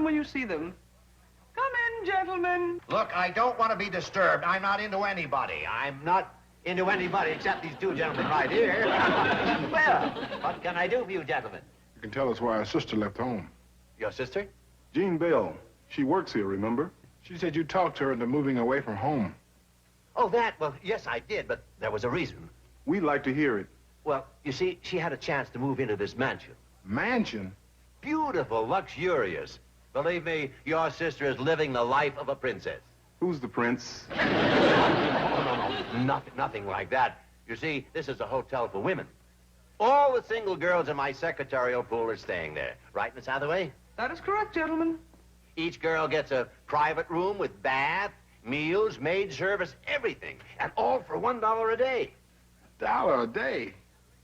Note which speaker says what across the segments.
Speaker 1: when you see them. Come in, gentlemen.
Speaker 2: Look, I don't want to be disturbed. I'm not into anybody. I'm not into anybody except these two gentlemen right here. Well, what can I do for you gentlemen?
Speaker 3: You can tell us why our sister left home.
Speaker 2: Your sister?
Speaker 3: Jean Bell. She works here, remember? She said you talked her into moving away from home.
Speaker 2: Oh, that? Well, yes, I did, but there was a reason.
Speaker 3: We'd like to hear it.
Speaker 2: Well, you see, she had a chance to move into this mansion.
Speaker 3: Mansion?
Speaker 2: Beautiful, luxurious. Believe me, your sister is living the life of a princess.
Speaker 3: Who's the prince?
Speaker 2: No, nothing like that. You see, this is a hotel for women. All the single girls in my secretarial pool are staying there. Right, Miss Hathaway?
Speaker 1: That is correct, gentlemen.
Speaker 2: Each girl gets a private room with bath, meals, maid service, everything. And all for $1 a day.
Speaker 3: $1 a day?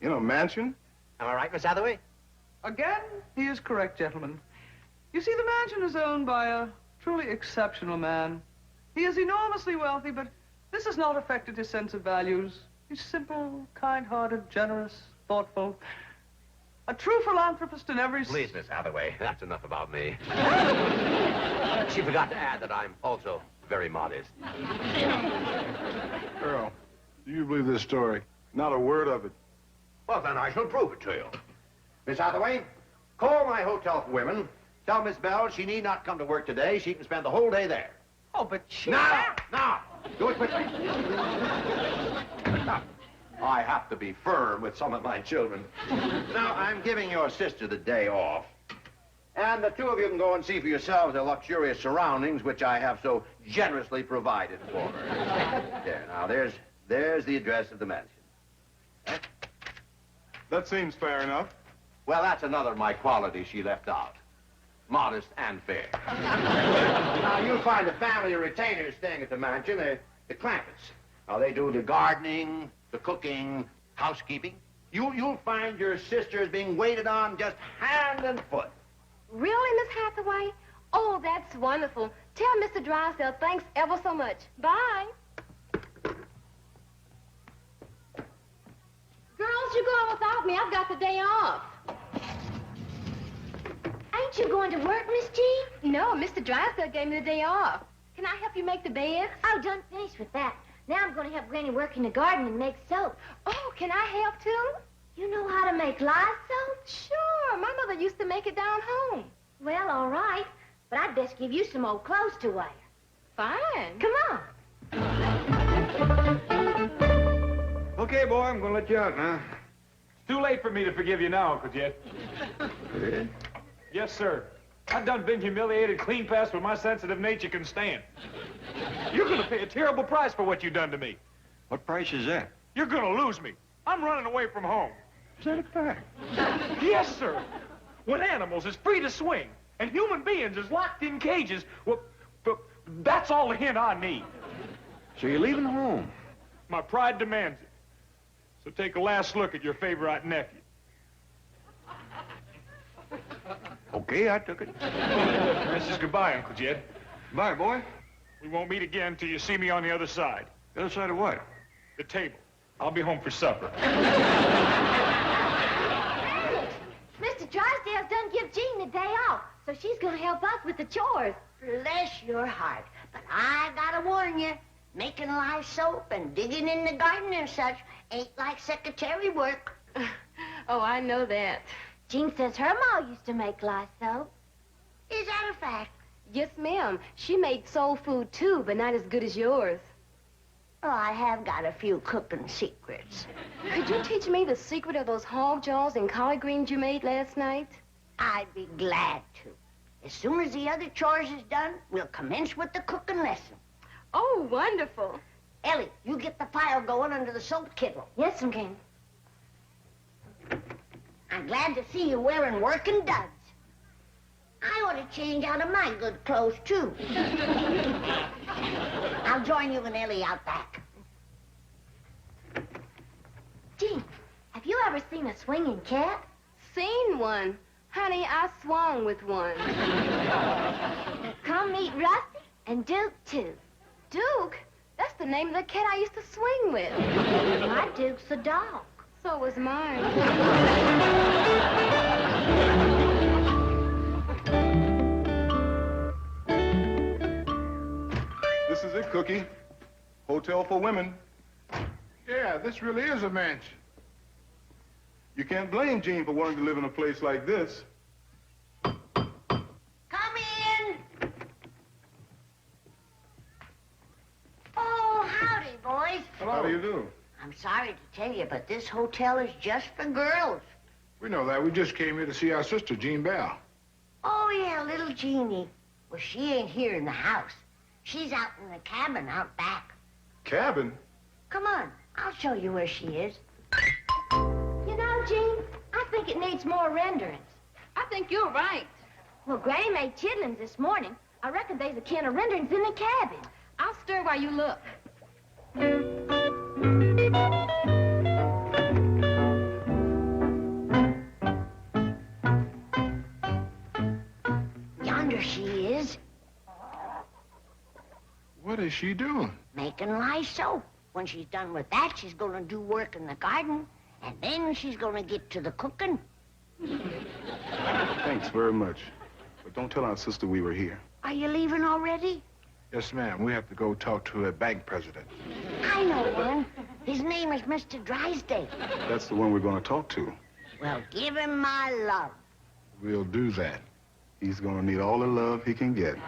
Speaker 3: In a mansion?
Speaker 2: Am I right, Miss Hathaway?
Speaker 1: Again, he is correct, gentlemen. You see, the mansion is owned by a truly exceptional man. He is enormously wealthy, but this has not affected his sense of values. He's simple, kind-hearted, generous, thoughtful. A true philanthropist in every...
Speaker 2: Please, Miss Hathaway, that's enough about me. She forgot to add that I'm also very modest.
Speaker 3: Earl, do you believe this story? Not a word of it.
Speaker 2: Well, then I shall prove it to you. Miss Hathaway, call my hotel for women. Tell Miss Bell she need not come to work today. She can spend the whole day there.
Speaker 1: Oh, but she...
Speaker 2: Now! Do it quickly. Now, I have to be firm with some of my children. Now, I'm giving your sister the day off. And the two of you can go and see for yourselves the luxurious surroundings which I have so generously provided for her. There, now, there's the address of the mansion.
Speaker 3: That seems fair enough.
Speaker 2: Well, that's another of my qualities she left out. Modest and fair. Now, you'll find the family of retainers staying at the mansion, the Clampetts. Now, they do the gardening, the cooking, housekeeping. You'll find your sister is being waited on just hand and foot.
Speaker 4: Really, Miss Hathaway? Oh, that's wonderful. Tell Mr. Drysdale thanks ever so much. Bye. Girls, you go on without me. I've got the day off. Ain't you going to work, Miss Jean? No, Mr. Drysdale gave me the day off. Can I help you make the beds?
Speaker 5: Oh, done finished with that. Now I'm going to help Granny work in the garden and make soap.
Speaker 4: Oh, can I help too?
Speaker 5: You know how to make lye soap?
Speaker 4: Sure. My mother used to make it down home.
Speaker 5: Well, all right. But I'd best give you some old clothes to wear.
Speaker 4: Fine.
Speaker 5: Come on.
Speaker 6: Okay, boy, I'm going to let you out now.
Speaker 7: It's too late for me to forgive you now, Uncle Jet.
Speaker 6: Yeah?
Speaker 7: Yes, sir. I've done been humiliated clean past what my sensitive nature can stand. You're gonna pay a terrible price for what you done to me.
Speaker 6: What price is that?
Speaker 7: You're gonna lose me. I'm running away from home.
Speaker 6: Is that a fact?
Speaker 7: Yes, sir. When animals is free to swing and human beings is locked in cages, well, that's all the hint I need.
Speaker 6: So you're leaving home?
Speaker 7: My pride demands it. So take a last look at your favorite nephew.
Speaker 6: Okay, I took it.
Speaker 7: This is goodbye, Uncle Jed.
Speaker 6: Bye, boy.
Speaker 7: We won't meet again till you see me on the other side.
Speaker 6: The other side of what?
Speaker 7: The table. I'll be home for supper.
Speaker 5: Mr. Drysdale's done give Jean the day off, so she's going to help us with the chores.
Speaker 8: Bless your heart. But I gotta warn you, making lye soap and digging in the garden and such ain't like secretary work.
Speaker 4: Oh, I know that.
Speaker 5: Jean says her ma used to make lye soap.
Speaker 8: Is that a fact?
Speaker 4: Yes, ma'am. She made soul food, too, but not as good as yours.
Speaker 8: Oh, I have got a few cooking secrets.
Speaker 4: Could you teach me the secret of those hog jaws and collard greens you made last night?
Speaker 8: I'd be glad to. As soon as the other chores is done, we'll commence with the cooking lesson.
Speaker 4: Oh, wonderful.
Speaker 8: Ellie, you get the fire going under the soap kettle.
Speaker 5: Yes, Granny.
Speaker 8: I'm glad to see you wearing working duds. I ought to change out of my good clothes, too. I'll join you and Ellie out back.
Speaker 5: Jean, have you ever seen a swinging cat?
Speaker 4: Seen one. Honey, I swung with one.
Speaker 5: Come meet Rusty and Duke, too.
Speaker 4: Duke? That's the name of the cat I used to swing with.
Speaker 5: My Duke's a dog.
Speaker 4: So was mine.
Speaker 3: Cookie. Hotel for women. Yeah, this really is a mansion. You can't blame Jean for wanting to live in a place like this.
Speaker 8: Come in. Oh, howdy, boys.
Speaker 3: How do you do?
Speaker 8: I'm sorry to tell you, but this hotel is just for girls.
Speaker 3: We know that. We just came here to see our sister, Jean Bell.
Speaker 8: Oh, yeah, little Jeannie. Well, she ain't here in the house. She's out in the cabin out back.
Speaker 3: Cabin?
Speaker 8: Come on, I'll show you where she is.
Speaker 5: You know, Jean, I think it needs more renderings.
Speaker 4: I think you're right.
Speaker 5: Well, Granny made chitlins this morning. I reckon there's a can of renderings in the cabin.
Speaker 4: I'll stir while you look.
Speaker 8: Yonder she is,
Speaker 3: What is she doing?
Speaker 8: making lye soap. When she's done with that, she's gonna do work in the garden, and then she's gonna get to the cooking.
Speaker 3: Thanks very much. But don't tell our sister we were here.
Speaker 8: Are you leaving already?
Speaker 3: Yes, ma'am. We have to go talk to a bank president.
Speaker 8: I know one. His name is Mr. Drysdale.
Speaker 3: That's the one we're going to talk to.
Speaker 8: Well, give him my love.
Speaker 3: We'll do that. He's going to need all the love he can get.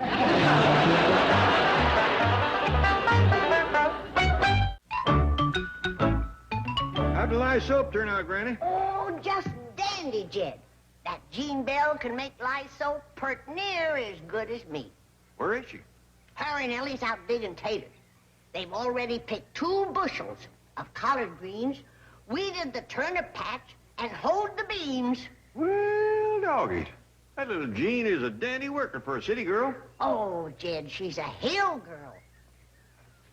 Speaker 6: How'd the lye soap turn out, Granny?
Speaker 8: Oh, just dandy, Jed. That Jean Bell can make lye soap pert near as good as me.
Speaker 2: Where is she?
Speaker 8: Her and Ellie's out digging taters. They've already picked 2 bushels of collard greens, weeded the turnip patch, and hoed the beans.
Speaker 6: Well, doggy. That little Jean is a dandy worker for a city girl.
Speaker 8: Oh, Jed, she's a hill girl.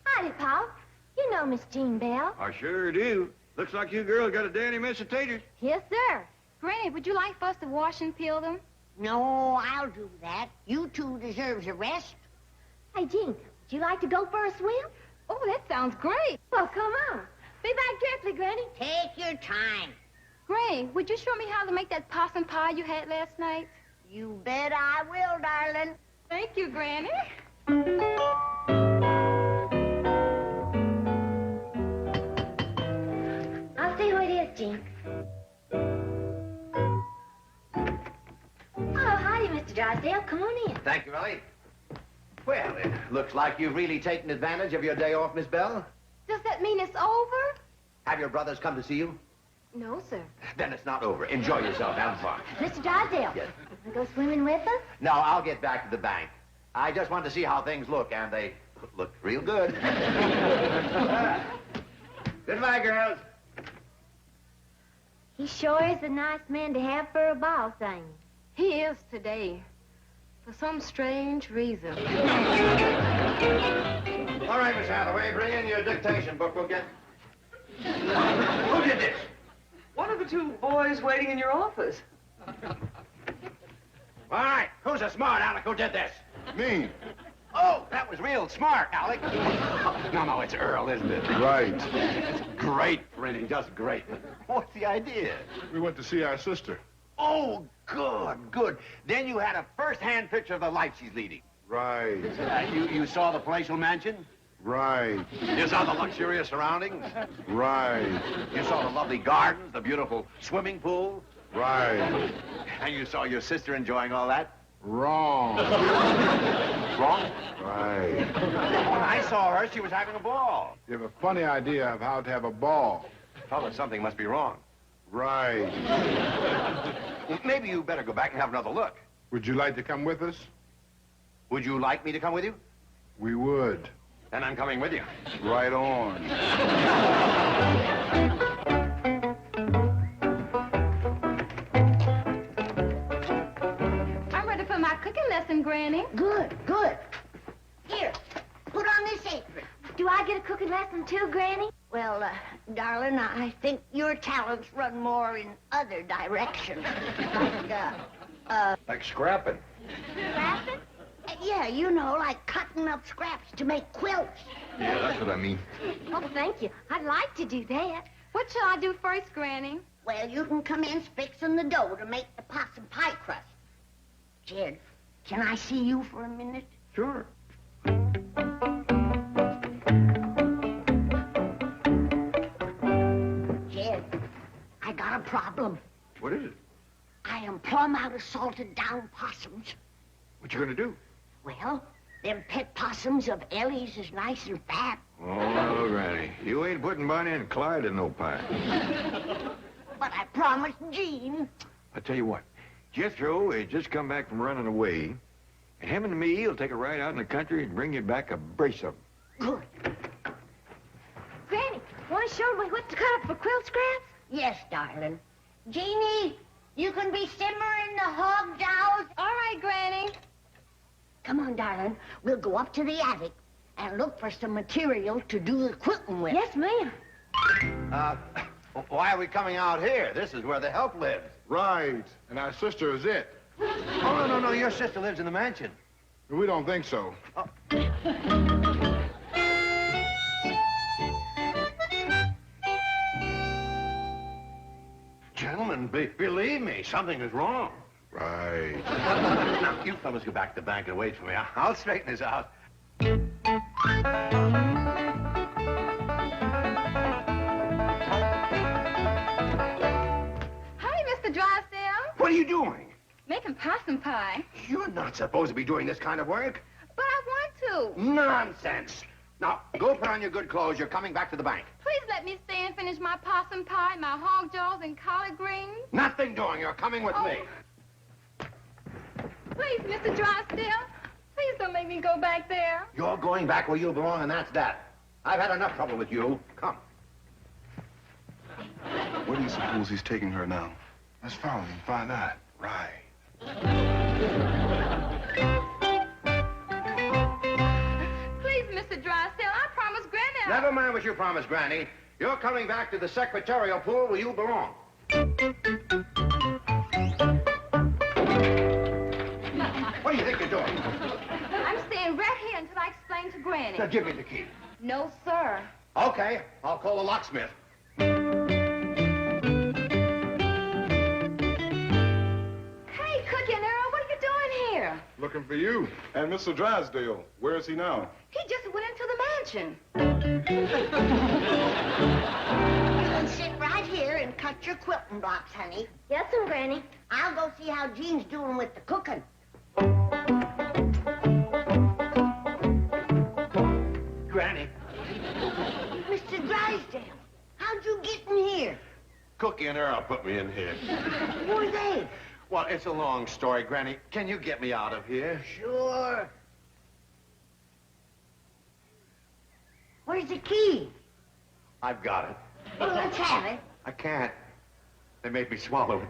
Speaker 5: Howdy, Pop. You know Miss Jean Bell.
Speaker 6: I sure do. Looks like you girls got a dandy mess of taters.
Speaker 5: Yes, sir.
Speaker 4: Granny, would you like for us to wash and peel them?
Speaker 8: No, I'll do that. You 2 deserves a rest.
Speaker 5: Hey, Jean, would you like to go for a swim?
Speaker 4: Oh, that sounds great.
Speaker 5: Well, come on. Be back directly, Granny.
Speaker 8: Take your time.
Speaker 4: Granny, would you show me how to make that possum pie you had last night?
Speaker 8: You bet I will, darling.
Speaker 4: Thank you, Granny.
Speaker 5: I'll see who it is, Jean. Oh, howdy, Mr. Drysdale. Come on in.
Speaker 2: Thank you, Ellie. Well, it looks like you've really taken advantage of your day off, Miss Bell.
Speaker 4: Does that mean it's over?
Speaker 2: Have your brothers come to see you?
Speaker 4: No, sir.
Speaker 2: Then it's not over. Enjoy yourself. Have fun.
Speaker 5: Mr. Drysdale,
Speaker 2: Yes.
Speaker 5: wanna go swimming with us?
Speaker 2: No, I'll get back to the bank. I just wanted to see how things look, and they look real good. Goodbye, girls.
Speaker 5: He sure is a nice man to have for a ball thing.
Speaker 4: He is today. For some strange reason.
Speaker 2: All right, Miss Hathaway, bring in your dictation book. We'll get... Who did this?
Speaker 1: One of the 2 boys waiting in your office.
Speaker 2: All right, who's a smart aleck who did this?
Speaker 3: Me.
Speaker 2: Oh, that was real smart, Alec. No, it's Earl, isn't it?
Speaker 3: Right.
Speaker 2: It's great printing, just great. What's the idea?
Speaker 3: We went to see our sister.
Speaker 2: Oh, good. Then you had a first-hand picture of the life she's leading.
Speaker 3: Right.
Speaker 2: You saw the palatial mansion?
Speaker 3: Right.
Speaker 2: You saw the luxurious surroundings?
Speaker 3: Right.
Speaker 2: You saw the lovely gardens, the beautiful swimming pool?
Speaker 3: Right.
Speaker 2: And you saw your sister enjoying all that?
Speaker 3: Wrong.
Speaker 2: Wrong?
Speaker 3: Right.
Speaker 2: When I saw her, she was having a ball.
Speaker 3: You have a funny idea of how to have a ball.
Speaker 2: Fella, something must be wrong.
Speaker 3: Right.
Speaker 2: Well, maybe you better go back and have another look.
Speaker 3: Would you like to come with us?
Speaker 2: Would you like me to come with you?
Speaker 3: We would.
Speaker 2: Then I'm coming with you.
Speaker 3: Right on.
Speaker 4: I'm ready for my cooking lesson, Granny.
Speaker 8: Good. Here, put on this apron.
Speaker 5: Do I get a cooking lesson too, Granny?
Speaker 8: Well, darling, I think your talents run more in other directions.
Speaker 6: Like scrapping.
Speaker 5: Scrapping?
Speaker 8: Yeah, you know, like cutting up scraps to make quilts.
Speaker 3: Yeah, that's what I mean.
Speaker 5: Oh, thank you. I'd like to do that.
Speaker 4: What shall I do first, Granny?
Speaker 8: Well, you can come in fixing the dough to make the possum pie crust. Jed, can I see you for a minute?
Speaker 6: Sure.
Speaker 8: a problem.
Speaker 6: What is it?
Speaker 8: I am plumb out of salted down possums.
Speaker 6: What you gonna do?
Speaker 8: Well, them pet possums of Ellie's is nice and fat.
Speaker 6: Oh, Granny, you ain't putting Bonnie and Clyde in no pie.
Speaker 8: But I promised Jean.
Speaker 6: I tell you what, Jethro has just come back from running away, and him and me will take a ride out in the country and bring you back a brace of them.
Speaker 8: Good.
Speaker 4: Granny, want to show me what to cut up for quilt scraps?
Speaker 8: Yes, darling. Jeannie, you can be simmering the hog dows.
Speaker 4: All right, Granny.
Speaker 8: Come on, darling. We'll go up to the attic and look for some material to do the quilting with.
Speaker 4: Yes, ma'am.
Speaker 2: Why are we coming out here? This is where the help lives.
Speaker 3: Right. And our sister is it.
Speaker 2: Oh, no, your sister lives in the mansion.
Speaker 3: We don't think so.
Speaker 2: Gentlemen, believe me, something is wrong.
Speaker 3: Right.
Speaker 2: Now, you fellas go back to the bank and wait for me. I'll straighten this out.
Speaker 4: Hi, Mr. Drysdale.
Speaker 2: What are you doing?
Speaker 4: Making possum pie.
Speaker 2: You're not supposed to be doing this kind of work.
Speaker 4: But I want to.
Speaker 2: Nonsense. Now, go put on your good clothes. You're coming back to the bank.
Speaker 4: Please let me stay and finish my possum pie, my hog jaws, and collard greens.
Speaker 2: Nothing doing. You're coming with me.
Speaker 4: Please, Mr. Drysdale. Please don't make me go back there.
Speaker 2: You're going back where you belong, and that's that. I've had enough trouble with you. Come.
Speaker 3: Where do you suppose he's taking her now? Let's follow him and find out. Right.
Speaker 4: Please, Mr. Drysdale, I promised Granny.
Speaker 2: Never mind what you promised, Granny. You're coming back to the secretarial pool where you belong. What do you think you're doing?
Speaker 4: I'm staying right here until I explain to Granny.
Speaker 2: Now, give me the key.
Speaker 4: No, sir.
Speaker 2: Okay, I'll call the locksmith.
Speaker 4: Hey, Cookie and Earl, what are you doing here?
Speaker 3: Looking for you. And Mr. Drysdale. Where is he now?
Speaker 4: He just went into the mansion.
Speaker 8: You can sit right here and cut your quilting blocks, honey.
Speaker 5: Yes, Granny.
Speaker 8: I'll go see how Jean's doing with the cooking.
Speaker 2: Granny.
Speaker 8: Mr. Drysdale, how'd you get in here?
Speaker 2: Cookie and Earl put me in here.
Speaker 8: Who are they?
Speaker 2: Well, it's a long story, Granny. Can you get me out of here?
Speaker 8: Sure. Where's the key?
Speaker 2: I've got it.
Speaker 8: Well, let's have it.
Speaker 2: I can't. They made me swallow it.